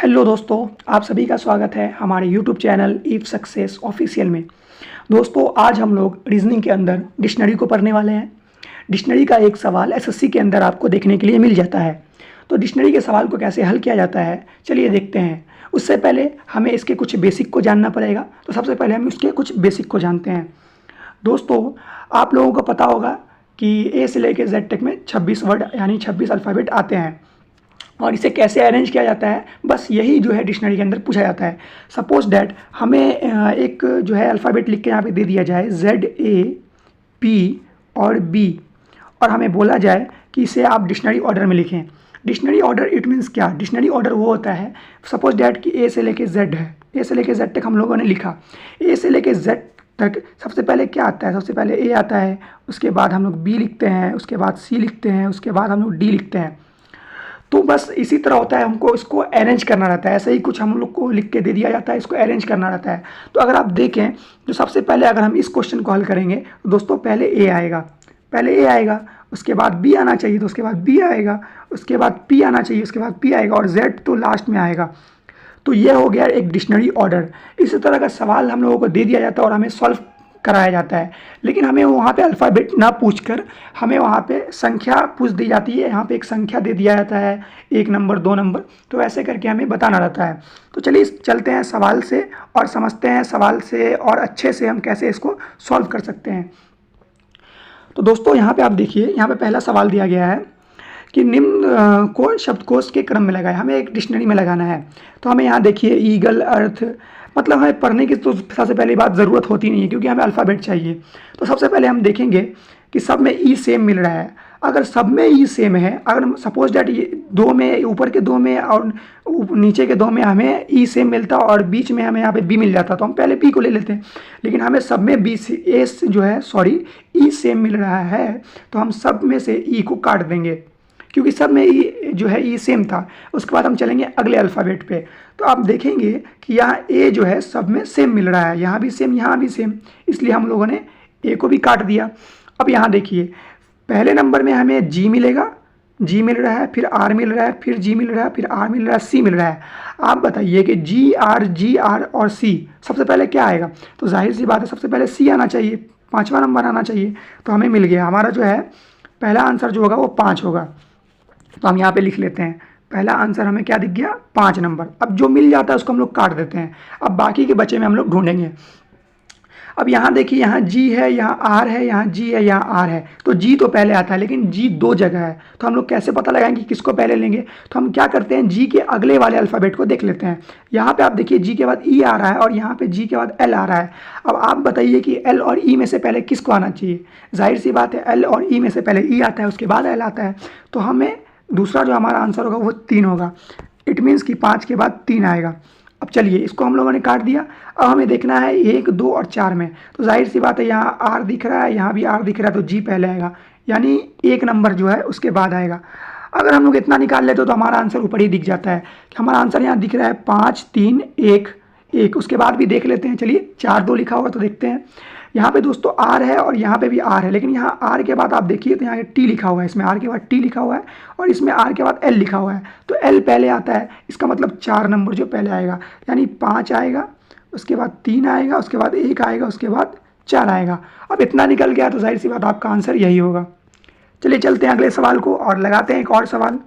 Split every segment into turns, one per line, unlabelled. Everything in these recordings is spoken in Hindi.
हेलो दोस्तों, आप सभी का स्वागत है हमारे YouTube channel if success official में। दोस्तों, आज हम लोग रीजनिंग के अंदर डिक्शनरी को पढ़ने वाले हैं। डिक्शनरी का एक सवाल एसएससी के अंदर आपको देखने के लिए मिल जाता है। तो डिक्शनरी के सवाल को कैसे हल किया जाता है, चलिए देखते हैं। उससे पहले हमें इसके कुछ बेसिक को जानना पड़ेगा। तो सबसे पहले हम इसके कुछ बेसिक को जानते हैं। दोस्तों, आप लोगों को पता होगा कि ए से लेकर जेड तक में 26 वर्ड यानी 26 अल्फ़ाबेट आते हैं और इसे कैसे अरेंज किया जाता है, बस यही जो है डिक्शनरी के अंदर पूछा जाता है। सपोज डैट हमें एक जो है अल्फ़ाबेट लिख के यहाँ पे दे दिया जाए ZAP और B, और हमें बोला जाए कि इसे आप डिक्शनरी ऑर्डर में लिखें। डिक्शनरी ऑर्डर इट मीन्स क्या? डिक्शनरी ऑर्डर वो होता है, सपोज डैट कि ए से लेके जेड है, ए से लेके जेड तक हम लोगों ने लिखा। ए से लेके जेड तक सबसे पहले क्या आता है? सबसे पहले ए आता है, उसके बाद हम लोग बी लिखते हैं, उसके बाद सी लिखते हैं, उसके बाद हम लोग डी लिखते हैं। तो बस इसी तरह होता है, हमको इसको अरेंज करना रहता है। ऐसे ही कुछ हम लोग को लिख के दे दिया जाता है, इसको अरेंज करना रहता है। तो अगर आप देखें, जो सबसे पहले अगर हम इस क्वेश्चन को हल करेंगे तो दोस्तों पहले ए आएगा, पहले ए आएगा, उसके बाद बी आना चाहिए, तो उसके बाद बी आएगा, उसके बाद पी आना चाहिए, उसके बाद पी आएगा, और जेड तो लास्ट में आएगा। तो ये हो गया एक डिक्शनरी ऑर्डर। इसी तरह का सवाल हम लोगों को दे दिया जाता है और हमें सॉल्व कराया जाता है, लेकिन हमें वहाँ पे अल्फ़ाबेट ना पूछकर हमें वहाँ पे संख्या पूछ दी जाती है। यहाँ पे एक संख्या दे दिया जाता है, 1 नंबर 2 नंबर, तो ऐसे करके हमें बताना रहता है। तो चलिए चलते हैं सवाल से और समझते हैं सवाल से और अच्छे से हम कैसे इसको सॉल्व कर सकते हैं। तो दोस्तों यहाँ पे आप देखिए, यहाँ पे पहला सवाल दिया गया है कि निम्न को शब्दकोश के क्रम में लगाए। हमें एक डिक्शनरी में लगाना है। तो हमें यहाँ देखिए ईगल, अर्थ, मतलब हमें पढ़ने की तो सबसे पहली बात ज़रूरत होती नहीं है, क्योंकि हमें अल्फ़ाबेट चाहिए। तो सबसे पहले हम देखेंगे कि सब में ई सेम मिल रहा है। अगर सब में ई सेम है, अगर सपोज डैट ये दो में, ऊपर के दो में और नीचे के दो में हमें ई सेम मिलता और बीच में हमें यहाँ पे बी मिल जाता, तो हम पहले बी को ले लेते हैं। लेकिन हमें सब में बी से ए जो है ई सेम मिल रहा है, तो हम सब में से ई को काट देंगे, क्योंकि सब में ई जो है ई सेम था। उसके बाद हम चलेंगे अगले अल्फ़ाबेट पे। तो आप देखेंगे कि यहाँ ए जो है सब में सेम मिल रहा है, यहाँ भी सेम, यहाँ भी सेम, इसलिए हम लोगों ने ए को भी काट दिया। अब यहाँ देखिए, पहले नंबर में हमें जी मिलेगा, जी मिल रहा है, फिर आर मिल रहा है, फिर जी मिल रहा है, फिर आर मिल रहा है, सी मिल रहा है। आप बताइए कि जी आर और सी सबसे पहले क्या आएगा? तो जाहिर सी बात है, सबसे पहले सी आना चाहिए, 5वां नंबर आना चाहिए। तो हमें मिल गया, हमारा जो है पहला आंसर जो होगा वो 5 होगा। तो हम यहाँ पे लिख लेते हैं, पहला आंसर हमें क्या दिख गया? 5 नंबर। अब जो मिल जाता है उसको हम लोग काट देते हैं। अब बाकी के बचे में हम लोग ढूंढेंगे। अब यहाँ देखिए, यहाँ जी है, यहाँ आर है, यहाँ जी है, यहाँ आर है। तो जी तो पहले आता है, लेकिन जी 2 जगह है, तो हम लोग कैसे पता लगाएंगे किसको पहले लेंगे? तो हम क्या करते हैं, जी के अगले वाले अल्फ़ाबेट को देख लेते हैं। यहाँ पे आप देखिए, जी के बाद ई आ रहा है और यहाँ पे जी के बाद एल आ रहा है। अब आप बताइए कि एल और ई में से पहले किसको आना चाहिए? जाहिर सी बात है, एल और ई में से पहले ई आता है, उसके बाद एल आता है। तो हमें दूसरा जो हमारा आंसर होगा वो 3 होगा। इट मीन्स कि 5 के बाद 3 आएगा। अब चलिए, इसको हम लोगों ने काट दिया। अब हमें देखना है 1, 2 और 4 में। तो जाहिर सी बात है, यहाँ आर दिख रहा है, यहाँ भी आर दिख रहा है, तो जी पहले आएगा, यानी 1 नंबर जो है उसके बाद आएगा। अगर हम लोग इतना निकाल लेते तो हमारा आंसर ऊपर ही दिख जाता है कि हमारा आंसर यहाँ दिख रहा है 5, 3, 1, 1। उसके बाद भी देख लेते हैं, चलिए 4, 2 लिखा हुआ तो देखते हैं। यहाँ पे दोस्तों आर है और यहाँ पे भी आर है, लेकिन यहाँ आर के बाद आप देखिए तो यहाँ टी लिखा हुआ है, इसमें आर के बाद टी लिखा हुआ है और इसमें आर के बाद एल लिखा हुआ है। तो एल पहले आता है, इसका मतलब 4 नंबर जो पहले आएगा, यानी 5 आएगा, उसके बाद 3 आएगा, उसके बाद 1 आएगा, उसके बाद 4 आएगा। अब इतना निकल गया तो जाहिर सी बात आपका आंसर यही होगा। चलिए चलते हैं अगले सवाल को और लगाते हैं एक और सवाल।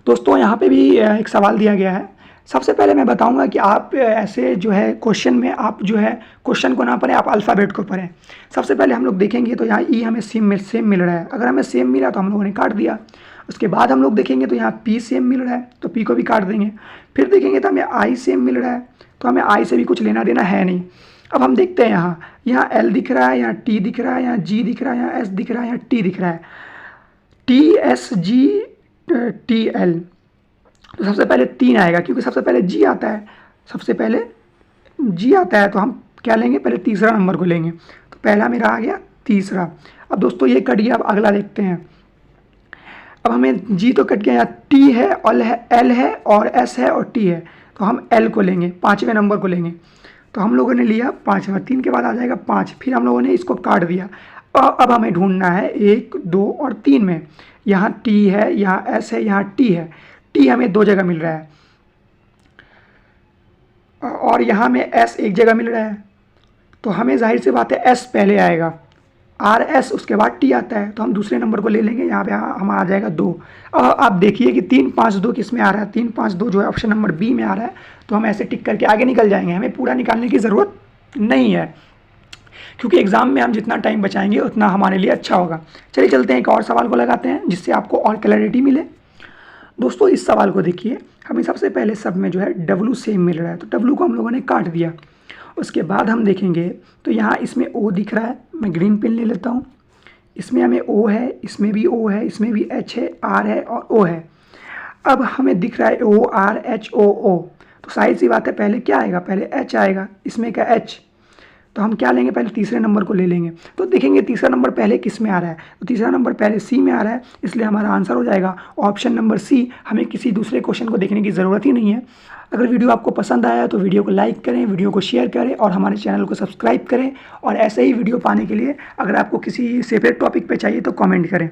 दोस्तों, यहाँ पे भी एक सवाल दिया गया है। सबसे पहले मैं बताऊंगा कि आप ऐसे जो है क्वेश्चन में आप जो है क्वेश्चन को ना पढ़ें, आप अल्फ़ाबेट को पढ़ें। सबसे पहले हम लोग देखेंगे तो यहाँ ई हमें सेम मिल रहा है। अगर हमें सेम मिला तो हम लोगों ने काट दिया। उसके बाद हम लोग देखेंगे तो यहाँ पी सेम मिल रहा है, तो पी को भी काट देंगे। फिर देखेंगे तो हमें आई सेम मिल रहा है, तो हमें आई से भी कुछ लेना देना है नहीं। अब हम देखते हैं, यहाँ एल दिख रहा है, यहाँ टी दिख रहा है, यहाँ जी दिख रहा है, यहाँ एस दिख रहा है, यहाँ टी दिख रहा है, T S G T L. तो सबसे पहले 3 आएगा, क्योंकि सबसे पहले जी आता है, सबसे पहले जी आता है, तो हम क्या लेंगे? पहले तीसरा नंबर को लेंगे। तो पहला मेरा आ गया, तीसरा। अब दोस्तों ये कट गया, अब अगला देखते हैं। अब हमें जी तो कट गया, यहाँ टी है, एल है और एस है और टी है, तो हम एल को लेंगे, 5वें नंबर को लेंगे। तो हम लोगों ने लिया 5वां, 3 के बाद आ जाएगा 5, फिर हम लोगों ने इसको काट दिया। अब हमें ढूंढना है 1, 2 और 3 में। यहाँ टी है, यहाँ एस है, यहाँ टी है। टी हमें 2 जगह मिल रहा है, और यहाँ में एस एक जगह मिल रहा है, तो हमें जाहिर सी बात है एस पहले आएगा, आर एस उसके बाद टी आता है, तो हम दूसरे नंबर को ले लेंगे। यहाँ पे हमारा आ जाएगा 2। आप देखिए कि 3 5 2 किस में आ रहा है, 3 5 2 जो है ऑप्शन नंबर बी में आ रहा है, तो हम ऐसे टिक करके आगे निकल जाएंगे। हमें पूरा निकालने की ज़रूरत नहीं है, क्योंकि एग्ज़ाम में हम जितना टाइम बचाएंगे उतना हमारे लिए अच्छा होगा। चलिए चलते हैं, एक और सवाल को लगाते हैं जिससे आपको और क्लैरिटी मिले। दोस्तों इस सवाल को देखिए, हमें सबसे पहले सब में जो है डब्लू सेम मिल रहा है, तो डब्लू को हम लोगों ने काट दिया। उसके बाद हम देखेंगे तो यहाँ इसमें ओ दिख रहा है, मैं ग्रीन पेन ले लेता हूँ। इसमें हमें ओ है, इसमें भी ओ है, इसमें भी एच है, आर है और ओ है। अब हमें दिख रहा है ओ आर एच ओ ओ, तो साइड सी बात है पहले क्या आएगा, पहले एच आएगा। इसमें क्या एच, तो हम क्या लेंगे, पहले तीसरे नंबर को ले लेंगे। तो देखेंगे तीसरा नंबर पहले किस में आ रहा है, तो तीसरा नंबर पहले सी में आ रहा है, इसलिए हमारा आंसर हो जाएगा ऑप्शन नंबर सी। हमें किसी दूसरे क्वेश्चन को देखने की ज़रूरत ही नहीं है। अगर वीडियो आपको पसंद आया तो वीडियो को लाइक करें, वीडियो को शेयर करें और हमारे चैनल को सब्सक्राइब करें। और ऐसे ही वीडियो पाने के लिए अगर आपको किसी सेपरेट टॉपिक पे चाहिए तो कमेंट करें।